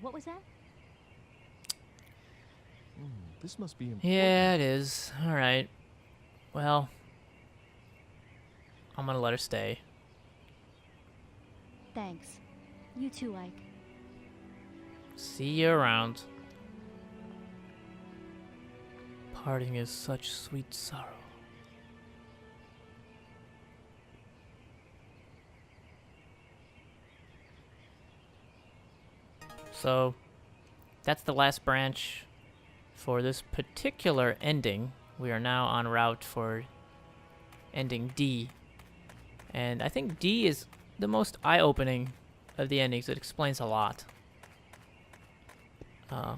What was that? This must be important. Yeah, it is. Alright. Well, I'm gonna let her stay. Thanks. You too, Ike. See you around. Parting is such sweet sorrow. So, that's the last branch for this particular ending. We are now en route for ending D. And I think D is the most eye-opening of the endings. It explains a lot. I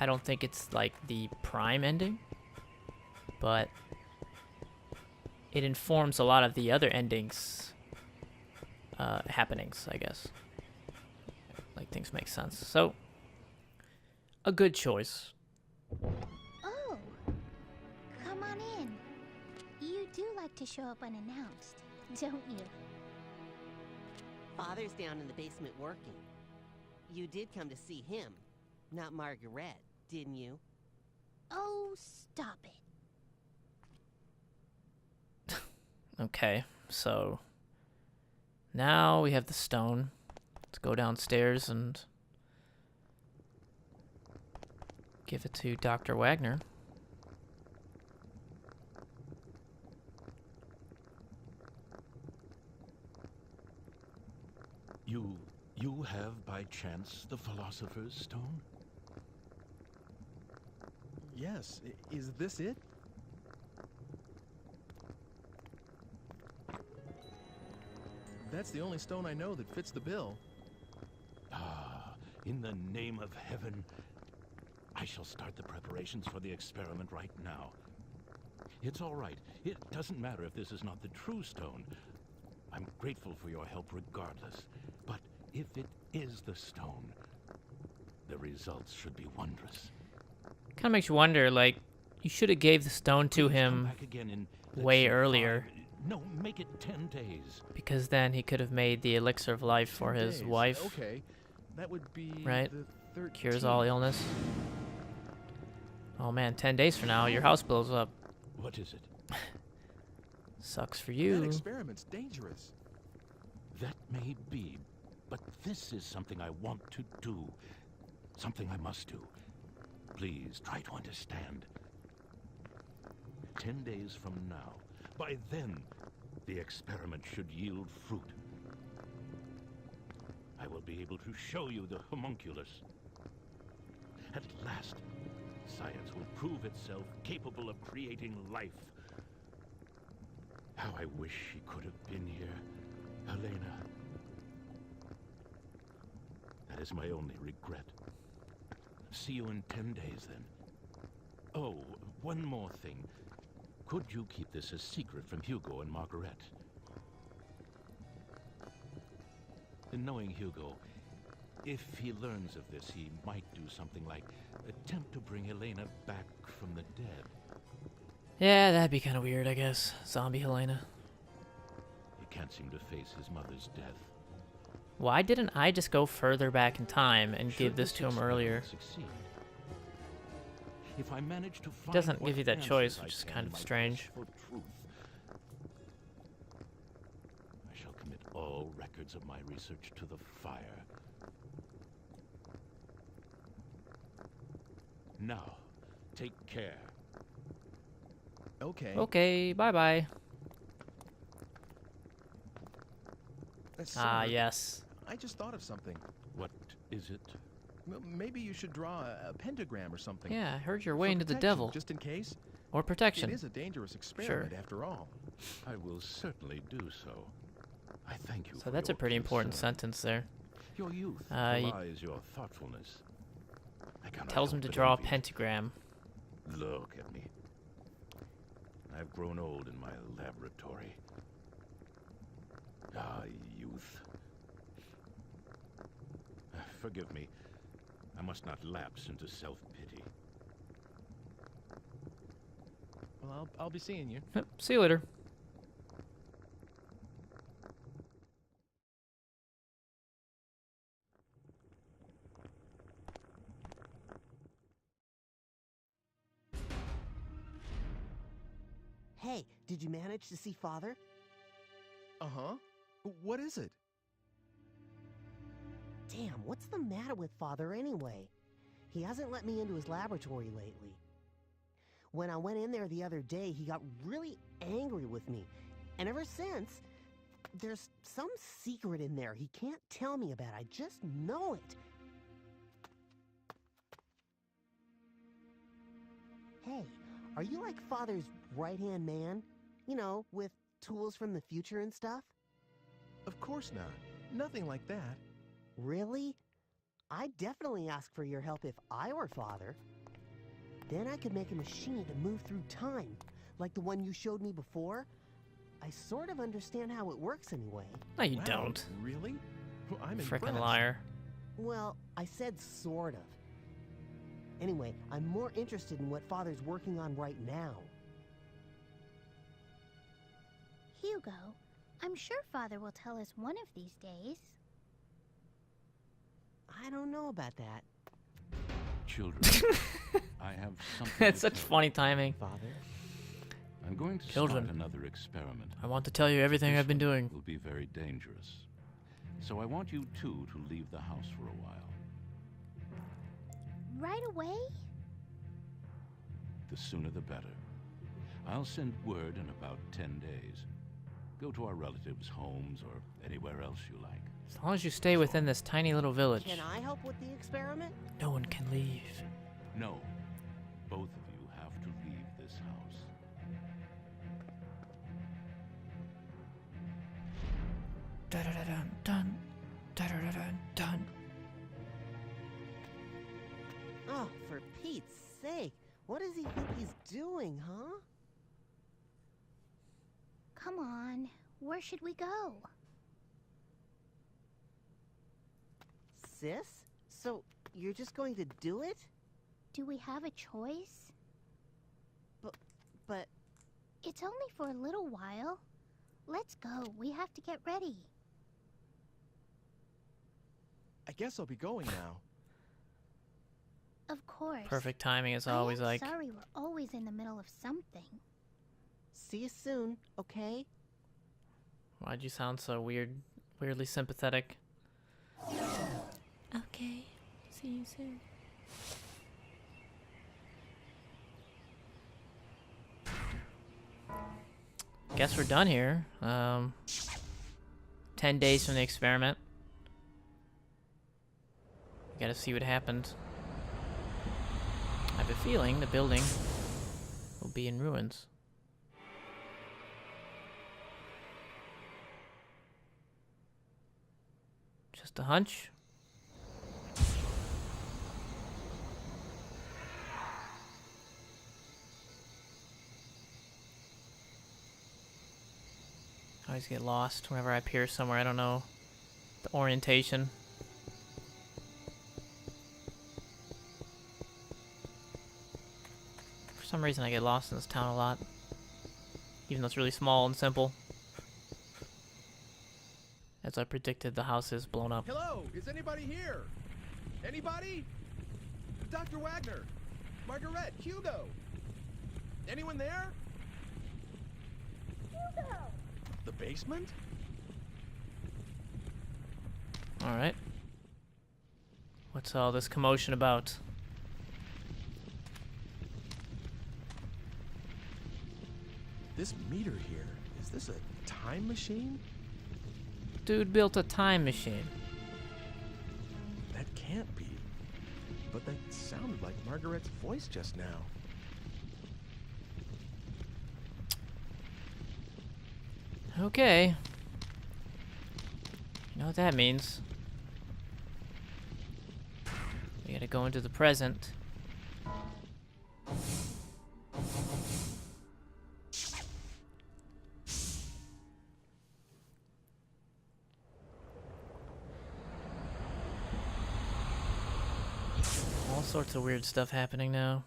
don't think it's like the prime ending, but it informs a lot of the other endings happenings, I guess. Like, things make sense. So, a good choice. Oh, come on in. You do like to show up unannounced, don't you? Father's down in the basement working. You did come to see him, not Margaret, didn't you? Oh, stop it. Okay, so now we have the stone. Let's go downstairs and give it to Dr. Wagner. You have by chance the Philosopher's Stone? Yes. Is this it? That's the only stone I know that fits the bill. Ah, in the name of heaven, I shall start the preparations for the experiment right now. It's all right. It doesn't matter if this is not the true stone. I'm grateful for your help regardless. But if it is the stone, the results should be wondrous. Kind of makes you wonder, like, you should have gave the stone to Please come him back again in, let's way say, earlier. 5 No, make it 10 days. Because then he could have made the elixir of life for 10 his days. wife. Okay. That would be Right. the 13th. Cures all illness. Oh man, 10 days from now, your house blows up. What is it? Sucks for That you. experiment's dangerous. That may be, but this is something I want to do. Something I must do. Please try to understand. 10 days from now, by then, the experiment should yield fruit. I will be able to show you the homunculus. At last, science will prove itself capable of creating life. How I wish she could have been here, Helena. That is my only regret. See you in 10 days, then. Oh, one more thing. Could you keep this a secret from Hugo and Margaret? And knowing Hugo, if he learns of this, he might do something like attempt to bring Helena back from the dead. Yeah, that'd be kind of weird, I guess. Zombie Helena. He can't seem to face his mother's death. Why didn't I just go further back in time and Should give this to him experiment earlier? succeed, if I manage to find Doesn't what give you that answers choice, I which is can kind in of my strange. quest for truth, I shall commit all records of my research to the fire. Now, take care. Okay. Okay, bye-bye. Ah, Sir, yes. I just thought of something. What is it? Maybe you should draw a pentagram or something. Yeah, I heard your way For into the protection, devil. Just in case. Or protection. It is a dangerous experiment after all. I will certainly do so. I thank you So for that's a your pretty important concern. sentence there. Your youth he belies your thoughtfulness. I cannot Tells him help to but draw a envy it. pentagram. Look at me. I've grown old in my laboratory. Ah, youth. Forgive me. I must not lapse into self-pity. Well, I'll be seeing you. Yep, see you later. Did you manage to see Father? Uh-huh. What is it? Damn, what's the matter with Father anyway? He hasn't let me into his laboratory lately. When I went in there the other day, he got really angry with me. And ever since, there's some secret in there he can't tell me about. I just know it. Hey, are you like Father's right-hand man? You know, with tools from the future and stuff? Of course not. Nothing like that. Really? I'd definitely ask for your help if I were Father. Then I could make a machine to move through time, like the one you showed me before. I sort of understand how it works anyway. No, you Wow, don't. Really? Well, I'm Frickin' impressed. liar. Well, I said sort of. Anyway, I'm more interested in what Father's working on right now. Hugo, I'm sure Father will tell us one of these days. I don't know about that. Children, I have something It's to such tell funny timing. Father? I'm going to Children. start another experiment. I want to tell you everything This I've been doing. will be very dangerous. So I want you two to leave the house for a while. Right away? The sooner the better. I'll send word in about 10 days. Go to our relatives' homes or anywhere else you like. As long as you stay within this tiny little village, Can I help with the experiment? no one can leave. No. Both of you have to leave this house. Dun dun dun dun. Oh, for Pete's sake. What does he think he's doing, huh? Come on, where should we go? Sis? So, you're just going to do it? Do we have a choice? But, It's only for a little while. Let's go, we have to get ready. I guess I'll be going now. Of course. Perfect timing as I always. am Like, sorry we're always in the middle of something. see you soon, okay? why'd you sound so weirdly sympathetic? Okay, see you soon. Guess we're done here. 10 days from the experiment. We gotta see what happened. I have a feeling the building will be in ruins. Just a hunch? I always get lost whenever I appear somewhere. I don't know the orientation. For some reason I get lost in this town a lot. Even though it's really small and simple. As I predicted, the house is blown up. Hello, is anybody here? Anybody? Dr. Wagner, Margaret, Hugo. Anyone there? Hugo! The basement? Alright. What's all this commotion about? This meter here, is this a time machine? Dude built a time machine. That can't be. But that sounded like Margaret's voice just now. Okay. You know what that means. We gotta go into the present. All sorts of weird stuff happening now.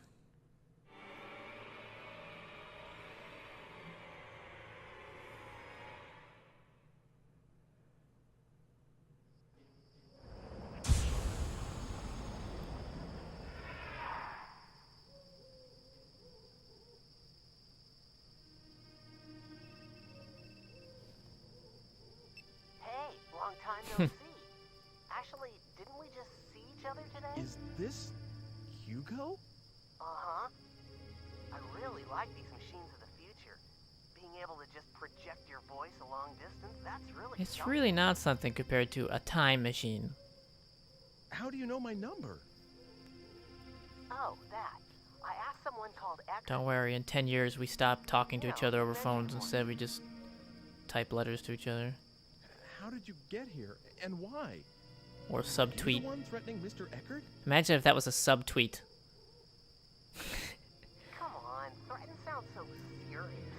other today? Is this Hugo? Uh-huh. I really like these machines of the future. Being able to just project your voice a long distance, that's really It's something. really not something compared to a time machine. How do you know my number? Oh, that. I asked someone called X. Don't worry, in 10 years we stop talking to each other over phones. Instead we just type letters to each other. How did you get here, and why? Or You subtweet. the one threatening Mr. Eckert? Imagine if that was a subtweet. Come on, threaten sounds so serious.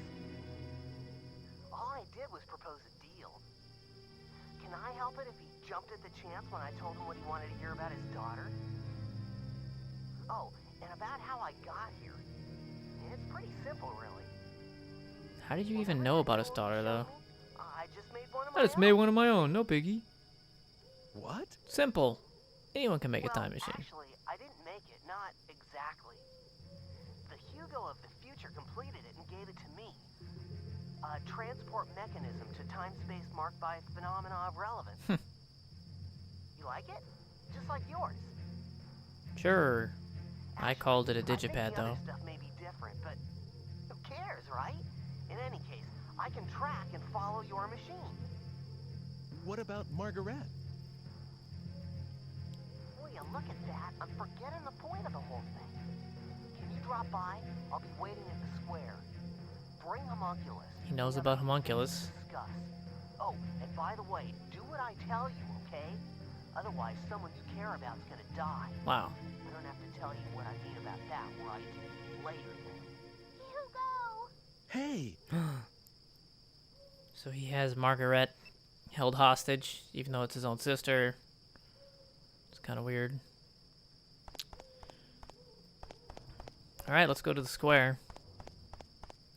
All I did was propose a deal. Can I help it if he jumped at the chance when I told him what he wanted to hear about his daughter? Oh, and about how I got here. It's pretty simple, really. How did you even know about his daughter, though? I just made one of I my just made own. one of my own, no biggie. What? Simple. Anyone can make a Well, time machine. actually, I didn't make it, not exactly. The Hugo of the future completed it and gave it to me. A transport mechanism to time-space marked by phenomena of relevance. You like it? Just like yours. Sure. I called it a I think digipad, the other though. stuff may be different, but who cares, right? In any case, I can track and follow your machine. What about Margaret? Will you look at that? I'm forgetting the point of the whole thing. Can you drop by? I'll be waiting at the square. Bring Homunculus. He knows We have about things Homunculus. to discuss. Oh, and by the way, do what I tell you, okay? Otherwise, someone you care about is gonna die. Wow. I don't have to tell you what I mean about that, right? Later then. Hugo! Hey! So he has Margaret held hostage, even though it's his own sister. It's kind of weird. Alright, let's go to the square.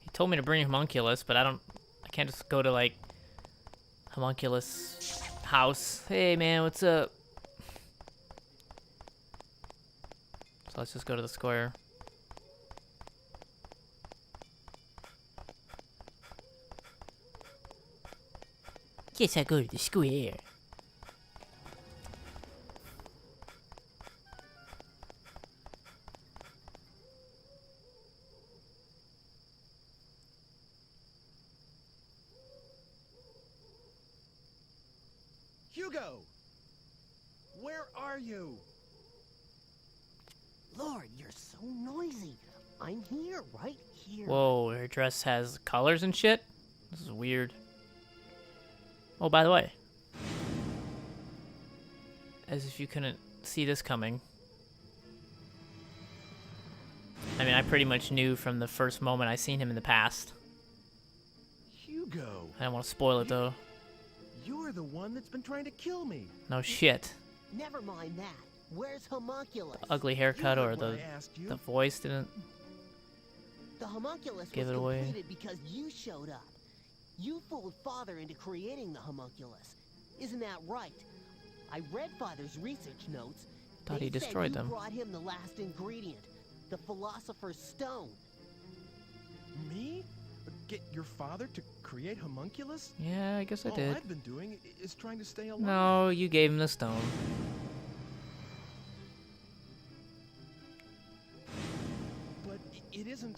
He told me to bring Homunculus, but I can't just go to, like, Homunculus house. Hey, man, what's up? So let's just go to the square. Yes, I go to the square. Hugo! Where are you? Lord, you're so noisy. I'm here, right here. Whoa, her dress has colors and shit? This is weird. Oh, by the way. As if you couldn't see this coming. I mean, I pretty much knew from the first moment I seen him in the past. Hugo! I don't want to spoil it, though. You're the one that's been trying to kill me. No shit. Never mind that. Where's Homunculus? Ugly haircut You or heard what the I asked you. the voice didn't... The Homunculus Give was it away. completed because you showed up. You fooled Father into creating the Homunculus. Isn't that right? I read Father's research notes. Thought They he said destroyed you them. brought him the last ingredient, the Philosopher's Stone. Me? Get your father to create Homunculus? Yeah, I guess I All did. I've been doing is trying to stay alive. No, you gave him the stone. But it isn't...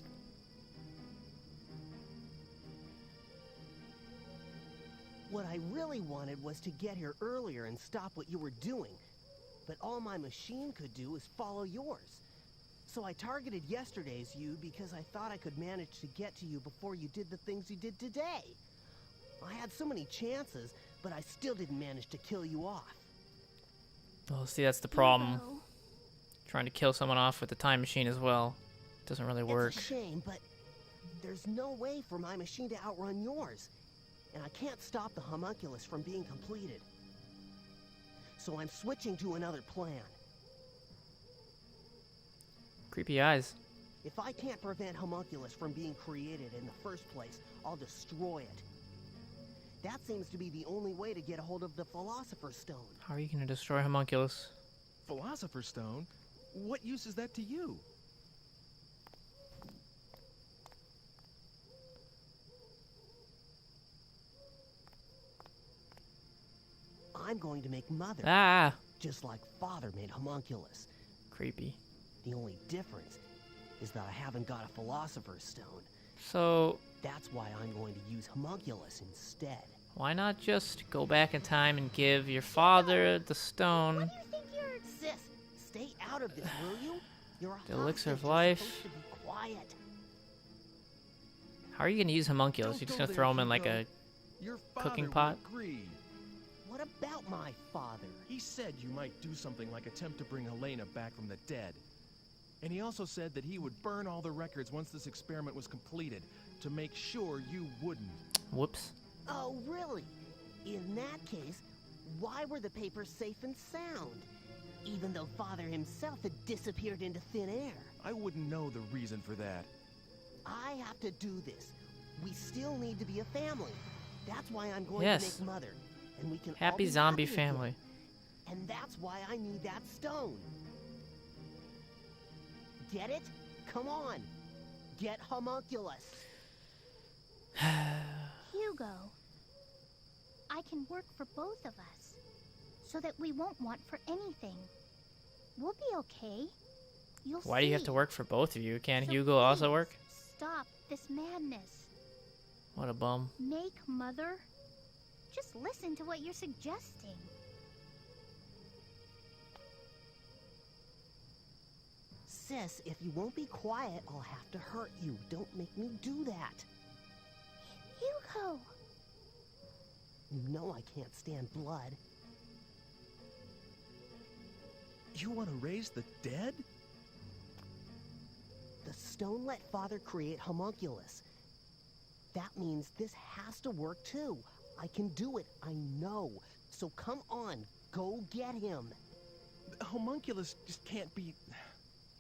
What I really wanted was to get here earlier and stop what you were doing. But all my machine could do is follow yours. So I targeted yesterday's you because I thought I could manage to get to you before you did the things you did today. I had so many chances, but I still didn't manage to kill you off. Well, see, that's the problem. Hugo. Trying to kill someone off with the time machine as well. Doesn't really work. It's a shame, but there's no way for my machine to outrun yours. And I can't stop the Homunculus from being completed. So I'm switching to another plan. Creepy eyes. If I can't prevent Homunculus from being created in the first place, I'll destroy it. That seems to be the only way to get a hold of the Philosopher's Stone. How are you gonna destroy Homunculus? Philosopher's Stone? What use is that to you? I'm going to make Mother Ah! just like Father made homunculus. Creepy. The only difference is that I haven't got a Philosopher's Stone. So, That's why I'm going to use homunculus instead. why not just go back in time and give your father the stone? What do you think you're... Sis, stay out of this, will you? You're a The elixir of hostage. You're life. supposed to be quiet. How are you gonna use homunculus? You're just gonna throw him in like a... Your cooking father pot? would agree. What about my father? He said you might do something like attempt to bring Helena back from the dead. And he also said that he would burn all the records once this experiment was completed to make sure you wouldn't. Whoops. Oh, really? In that case, why were the papers safe and sound? Even though Father himself had disappeared into thin air. I wouldn't know the reason for that. I have to do this. We still need to be a family. That's why I'm going Yes. to make Mother. And we can all Happy be zombie happy again. family. And that's why I need that stone. Get it? Come on. Get homunculus. Hugo, I can work for both of us, so that we won't want for anything. We'll be okay. You'll Why do you have see. to work for both of you? Can't So Hugo also please, work? Stop this madness. What a bum. Make Mother. Just listen to what you're suggesting. Sis, if you won't be quiet, I'll have to hurt you. Don't make me do that. Hugo! You know I can't stand blood. You want to raise the dead? The stone let Father create homunculus. That means this has to work too. I can do it, I know. So come on, go get him. The homunculus just can't be...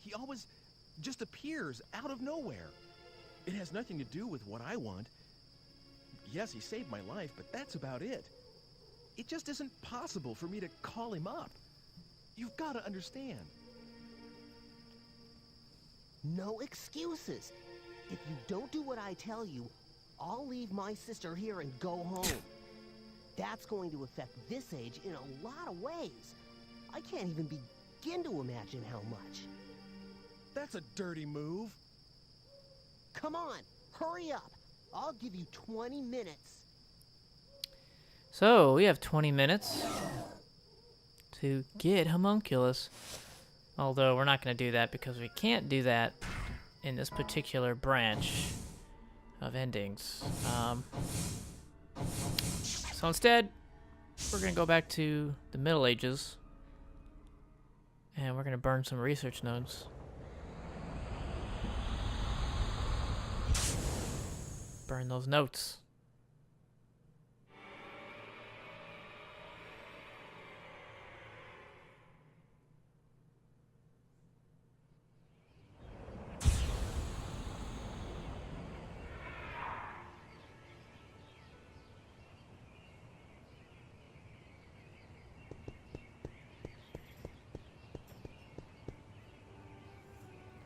He always just appears out of nowhere. It has nothing to do with what I want. Yes, he saved my life, but that's about it. It just isn't possible for me to call him up. You've got to understand. No excuses. If you don't do what I tell you, I'll leave my sister here and go home. That's going to affect this age in a lot of ways. I can't even begin to imagine how much. That's a dirty move. Come on, hurry up. I'll give you 20 minutes. So, we have 20 minutes to get homunculus. Although, we're not going to do that because we can't do that in this particular branch of endings. So instead, we're going to go back to the Middle Ages. And we're going to burn some research nodes. Burn those notes.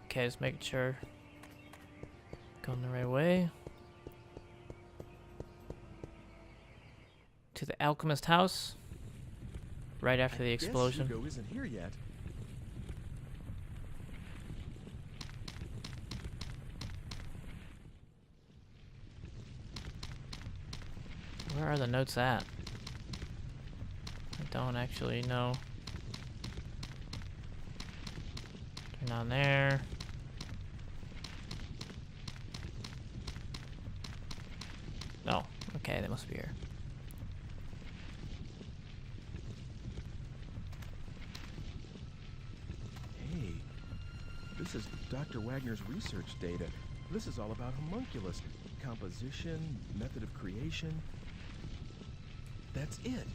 Okay, just making sure going the right way. To the alchemist house. Right after the explosion. I guess Hugo isn't here yet. Where are the notes at? I don't actually know. Turn on there. No. Okay, they must be here. Hey, this is Dr. Wagner's research data. This is all about homunculus. Composition, method of creation. That's it.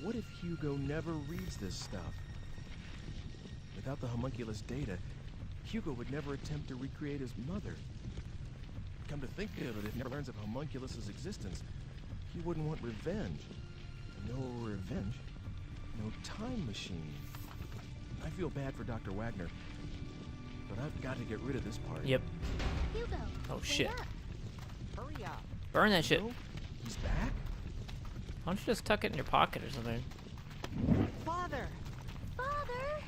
What if Hugo never reads this stuff? Without the homunculus data, Hugo would never attempt to recreate his mother. Come to think of it, if he never learns of homunculus's existence, he wouldn't want revenge. No revenge, no time machine. I feel bad for Dr. Wagner, but I've got to get rid of this part. Yep. Hugo! Oh wait shit. up. Hurry up. Burn that shit. No? He's back? Why don't you just tuck it in your pocket or something? Father! Father!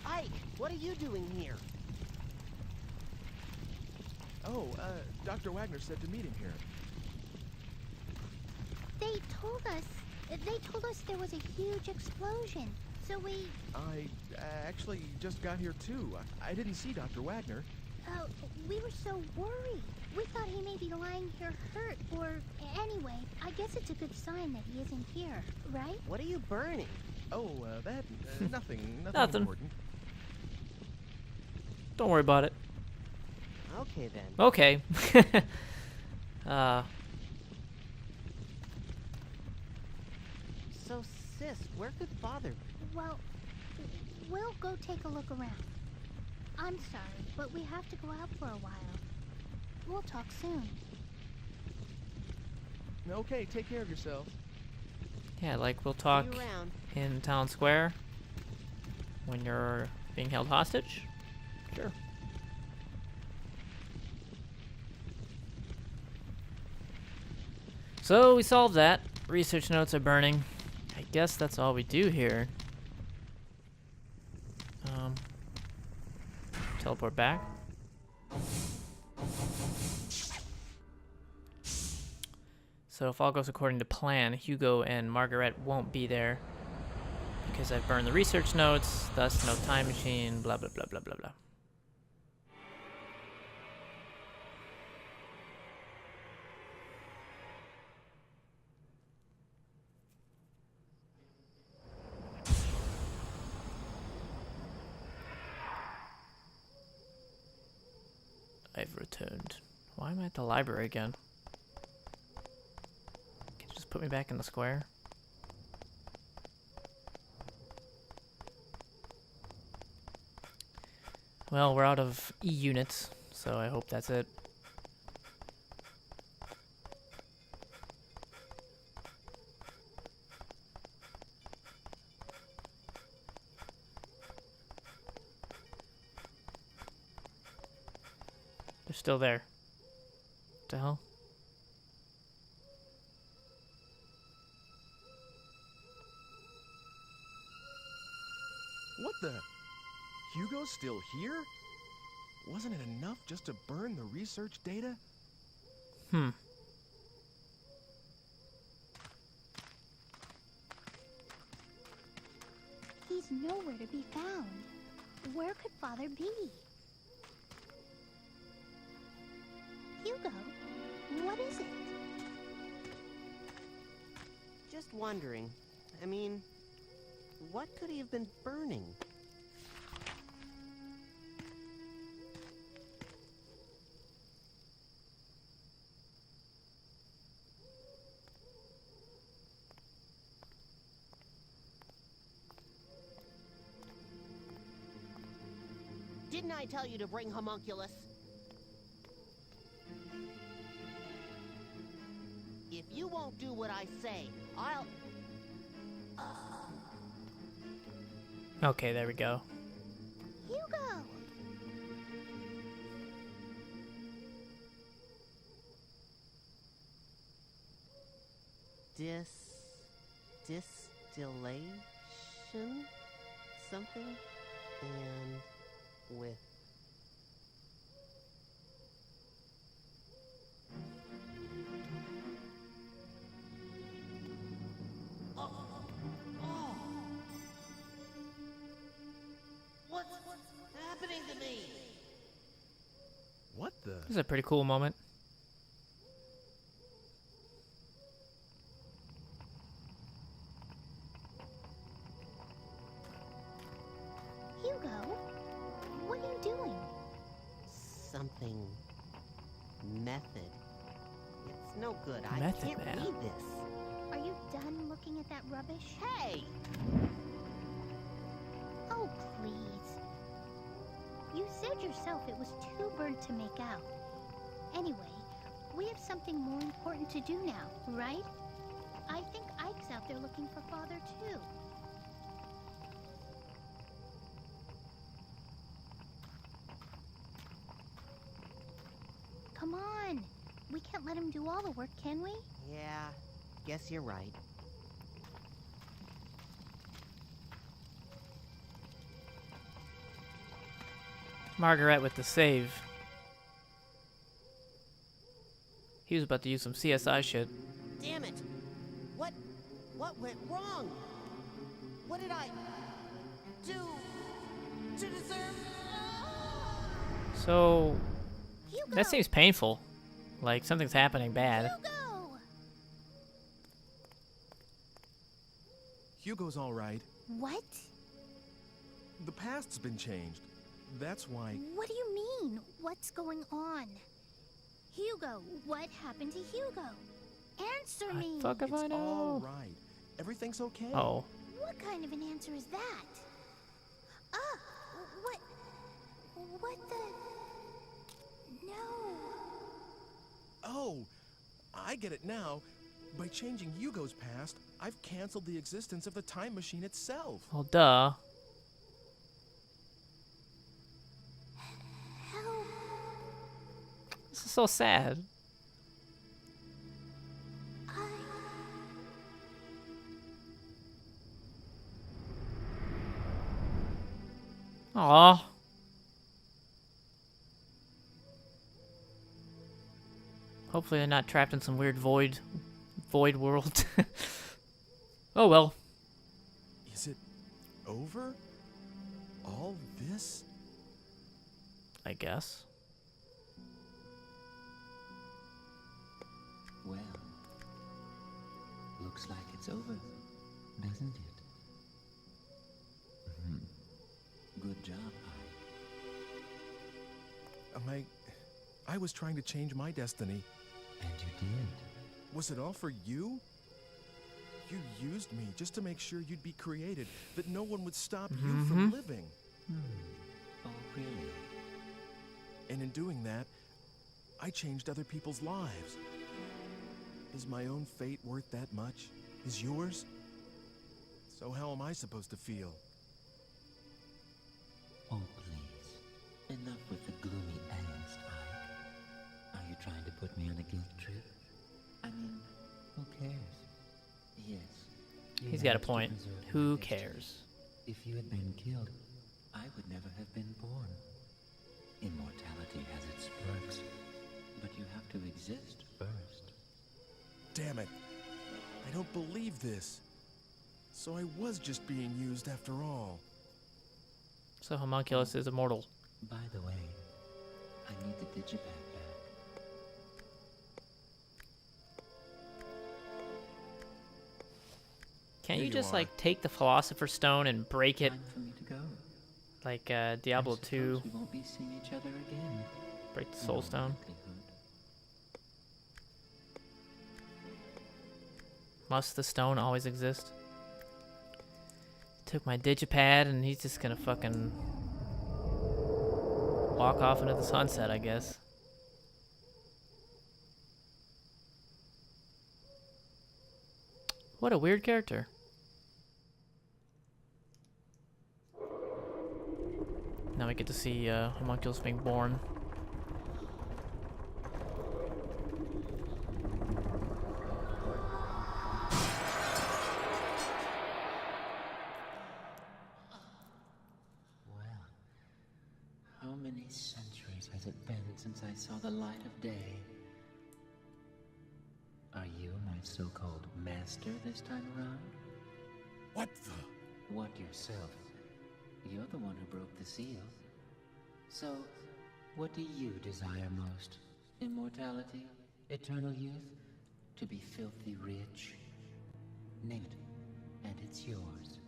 Ike, what are you doing here? Oh, Dr. Wagner said to meet him here. They told us there was a huge explosion. So we... I actually just got here too. I didn't see Dr. Wagner. We were so worried. We thought he may be lying here hurt, or... Anyway, I guess it's a good sign that he isn't here, right? What are you burning? Oh, that... nothing Nothing. important. Don't worry about it. Okay then. Okay. So, sis, where could Father be? Well, we'll go take a look around. I'm sorry, but we have to go out for a while. We'll talk soon. Okay, take care of yourself. Yeah, like we'll See talk you around. in town square when you're being held hostage. Sure. So we solved that. Research notes are burning. I guess that's all we do here. Teleport back. So if all goes according to plan, Hugo and Margaret won't be there because I've burned the research notes, thus no time machine, blah blah blah blah blah blah. I've returned. Why am I at the library again? Can you just put me back in the square? Well, we're out of E units, so I hope that's it. They're still there. What the hell? What the? Hugo's still here? Wasn't it enough just to burn the research data? Hmm. He's nowhere to be found. Where could Father be? Hugo, what is it? Just wondering. I mean, what could he have been burning? Didn't I tell you to bring homunculus? If you won't do what I say, I'll... Okay, there we go. Hugo! Distillation? Something? And with... What's happening to me? What the? This is a pretty cool moment. Hugo, what are you doing? Something... method. It's no good. I Method can't man. read this. Are you done looking at that rubbish? Hey! Oh, please. You said yourself it was too burnt to make out. Anyway, we have something more important to do now, right? I think Ike's out there looking for Father, too. Come on. We can't let him do all the work, can we? Yeah, Guess you're right. Margaret with the save. He was about to use some CSI shit. Damn it! What went wrong? What did I do to deserve? So, Hugo! that seems painful. Like something's happening bad. Hugo! Hugo's all right. What? The past's been changed. That's why. What do you mean? What's going on? Hugo, what happened to Hugo? Answer me! Fuck if I It's all know. right. Everything's okay. Oh. What kind of an answer is that? What the... No. Oh, I get it now. By changing Hugo's past, I've canceled the existence of the time machine itself. Well, duh. Help. This is so sad. Aw. Hopefully they're not trapped in some weird void world. Oh well. Is it over? All this? I guess. Well, looks like it's over, doesn't it? Good job, Ike. I was trying to change my destiny. And you did. Was it all for you? You used me just to make sure you'd be created, that no one would stop you from living. Oh, really? And in doing that, I changed other people's lives. Is my own fate worth that much? Is yours? So how am I supposed to feel? Oh, please. Enough with the gloomy angst, Ike. Are you trying to put me on a guilt trip? I mean, who cares? Yes. you He's got a managed to point. preserve my Who destiny. cares? If you had been killed, I would never have been born. Immortality has its perks, but you have to exist first. Damn it. I don't believe this. So I was just being used after all. So Homunculus is immortal. By the way, I need the digipad back. Can't Here you you just are. like take the Philosopher's Stone and break it Time for me to go. like Diablo I suppose 2? we won't be seeing each other again. Break the In Soul all Stone. likelihood. Must the stone always exist? Took my digipad and he's just gonna fucking walk off into the sunset, I guess. What a weird character. Now we get to see Homunculus being born. Well, how many centuries has it been since I saw the light of day? Are you my so-called master this time around? What the? What yourself? You're the one who broke the seal. So, what do you desire most? Immortality? Eternal youth? To be filthy rich? Name it, and it's yours.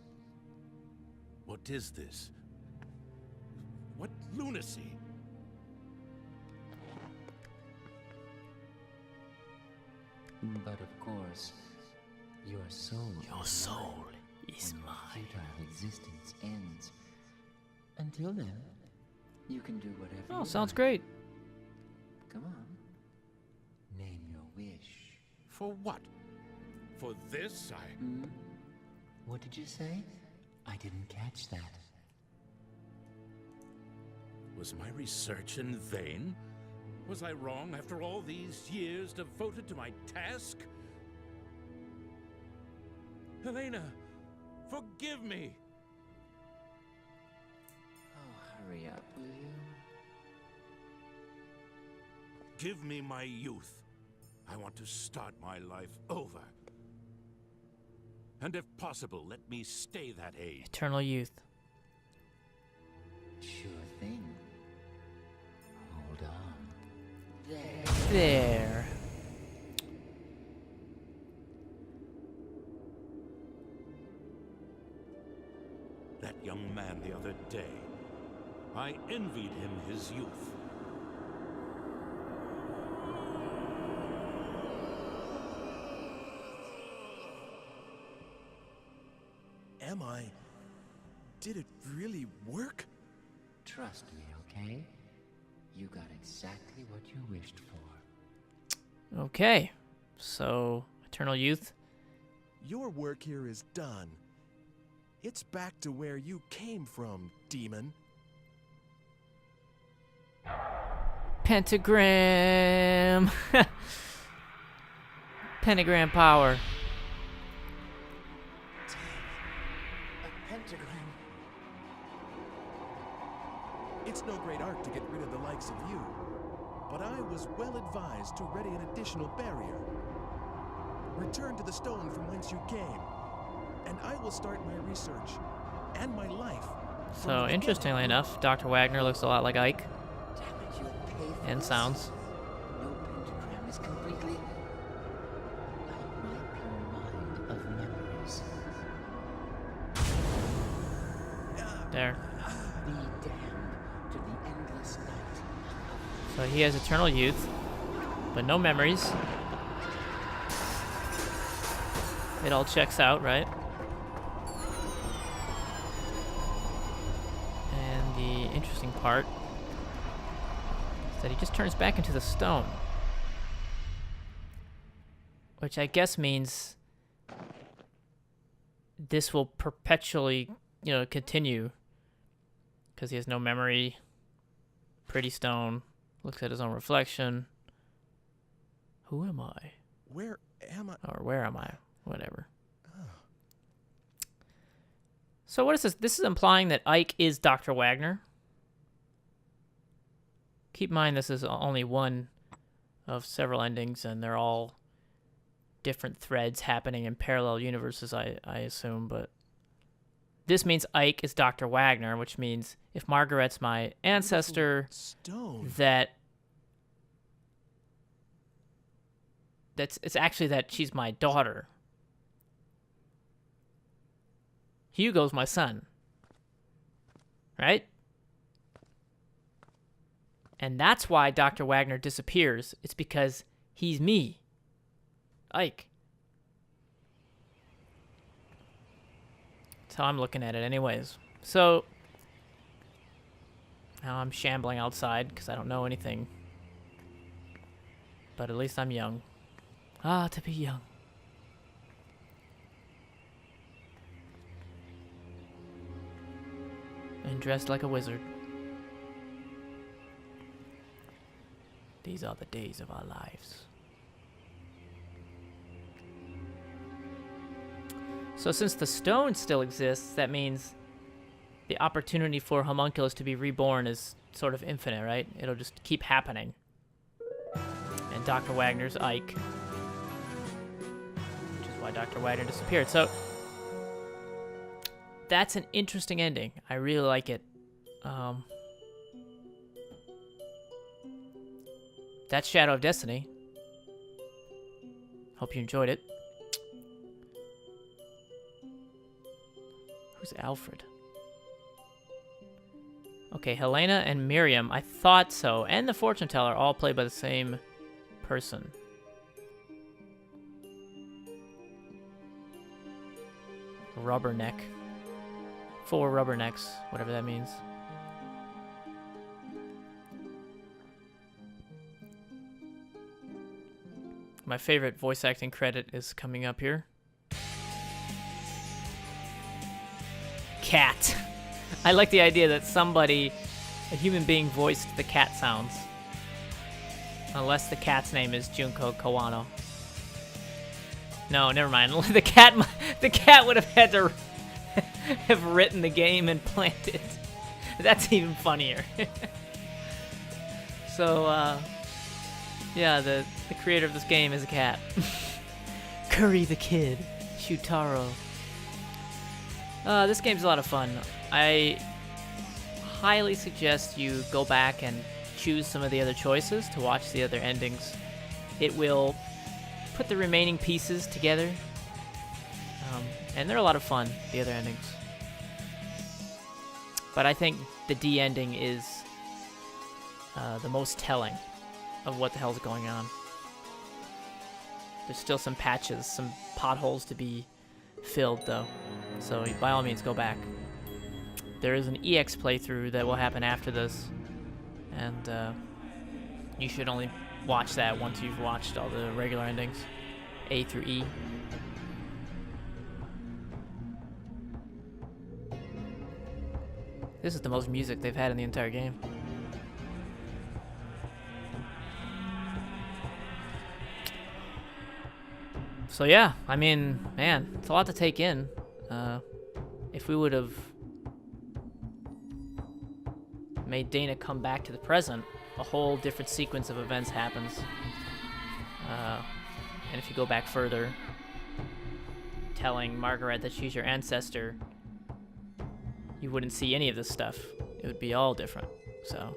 What is this? What lunacy? But of course, your soul. Your soul is when your mine. futile existence ends. Until then, you can do whatever Oh, you sounds like. great. Come on. Name your wish. For what? For this, Hmm? What did you say? I didn't catch that. Was my research in vain? Was I wrong after all these years devoted to my task? Helena, forgive me. Oh, hurry up, will you? Give me my youth. I want to start my life over. And if possible, let me stay that age. Eternal youth. Sure thing. Hold on. There. There. That young man the other day. I envied him his youth. Am I? Did it really work? Trust me, okay? You got exactly what you wished for. Okay. So, eternal youth. Your work here is done. It's back to where you came from, demon. Pentagram. Pentagram power. A pentagram. It's no great art to get rid of the likes of you, but I was well advised to ready an additional barrier. Return to the stone from whence you came, and I will start my research and my life. So, interestingly enough, Dr. Wagner looks a lot like Ike. Damn it, you'll pay for And this. sounds. No pentagram is completely out my pure mind of memories. There. Be damned to the endless night. So he has eternal youth, but no memories. It all checks out, right? And the interesting part is that he just turns back into the stone. Which I guess means this will perpetually, continue. Because he has no memory. Pretty stone. Looks at his own reflection. Who am I? Where am I? Or where am I? Whatever. So what is this? This is implying that Ike is Dr. Wagner. Keep in mind this is only one of several endings, and they're all different threads happening in parallel universes, I assume, but this means Ike is Dr. Wagner, which means if Margaret's my ancestor, Stone. it's actually that she's my daughter. Hugo's my son. Right? And that's why Dr. Wagner disappears. It's because he's me. Ike. That's how I'm looking at it anyways. So, now I'm shambling outside because I don't know anything. But at least I'm young. Ah, to be young. And dressed like a wizard. These are the days of our lives. So since the stone still exists, that means the opportunity for Homunculus to be reborn is sort of infinite, right? It'll just keep happening. And Dr. Wagner's Ike. Which is why Dr. Wagner disappeared. So that's an interesting ending. I really like it. That's Shadow of Destiny. Hope you enjoyed it. Who's Alfred? Okay, Helena and Miriam. I thought so. And the fortune teller, all played by the same person. Rubberneck. 4 rubbernecks, whatever that means. My favorite voice acting credit is coming up here. Cat. I like the idea that somebody, a human being, voiced the cat sounds. Unless the cat's name is Junko Kawano. No, never mind. The cat would have had to have written the game and planned it. That's even funnier. So, yeah, the creator of this game is a cat. Curry the Kid, Shutaro. This game's a lot of fun. I highly suggest you go back and choose some of the other choices to watch the other endings. It will put the remaining pieces together, and they're a lot of fun, the other endings. But I think the D ending is the most telling of what the hell's going on. There's still some patches, some potholes to be filled, though. So by all means, go back. There is an EX playthrough that will happen after this, and you should only watch that once you've watched all the regular endings, A through E. This is the most music they've had in the entire game. So yeah, I mean, man, it's a lot to take in. If we would have made Dana come back to the present, a whole different sequence of events happens. And if you go back further, telling Margaret that she's your ancestor, you wouldn't see any of this stuff. It would be all different. So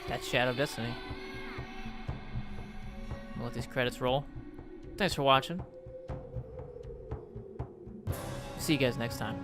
that's Shadow of Destiny. We'll let these credits roll. Thanks for watching. See you guys next time.